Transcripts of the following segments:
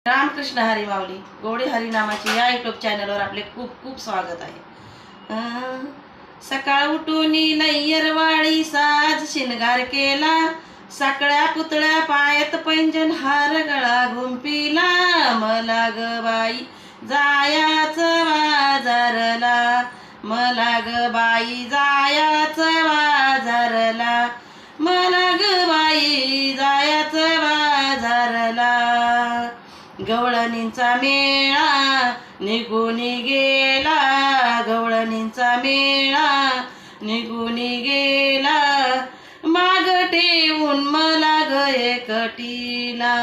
रामकृष्ण हरी माऊली गोडे हरी नामाची या यूट्यूब चॅनलवर आपले खूप खूप स्वागत आहे। सकाळ उठून नय्यरवाळी साज शिनगार केला, साकळ्या पुतळ्या पायात पैंजन हार गळा घुंपिला, मला ग बाई जायाचं बाजारला, मला ग बाई जायाचं बाजारला, मला ग बाई जायाचं बाजारला। गवळणींचा मेळा निघून गेला, गवळणींचा मेळा निघून गेला, माग ठेवून मला ग एकटीला,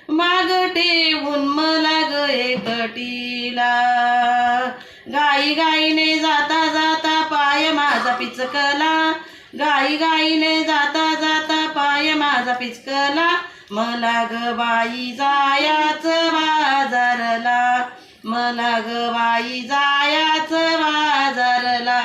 माग ठेवून मला ग एकटीला। गाई गाईने जाता जाता पाय माझा पिचकला, गाई गाईने जाता जाता पाय माझा पिचकला, मला ग बाई जायाचं बाजारला, मला ग बाई जायाचं बाजारला,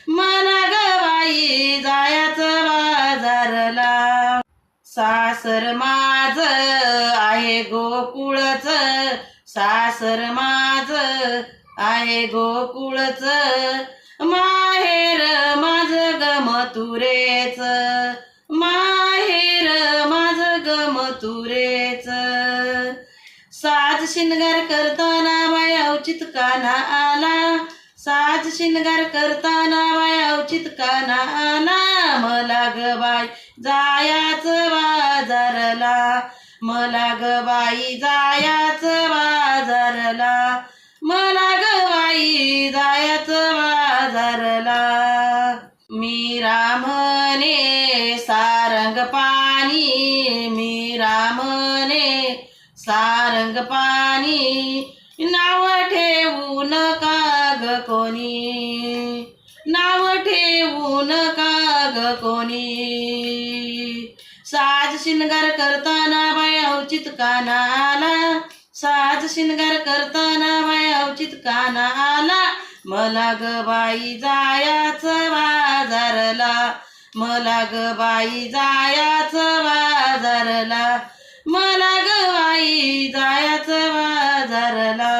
मला ग बाई जायाचं बाजारला। सासर माझं आहे गोकुळचं, सासर माझं आहे गोकुळचं, माहेर माझं ग मथुरेचं, माहेर माझं ग मथुरेचं। साज शिनगार करताना बाय अवचित काना आला, साज शिनगार करताना बाय अवचित काना आला, मला ग बाई जायाचं बाजारला, मला ग बाई जायाचं बाजारला, मला ग बाई जायाचं बाजारला। मीरा म्हणे सारंग पाणी, मीरा म्हणे सारंग पाणी, नाव ठेवू नका ग कोणी, नाव ठेवू नका ग कोणी। साज शिनगार करताना बाय अवचित काना आला, साज शिनगार करताना बाय अवचित काना आला, मला ग बाई जायाचं बाजारला, मला ग बाई जायाचं बाजारला, मला ग बाई जायाचं बाजारला।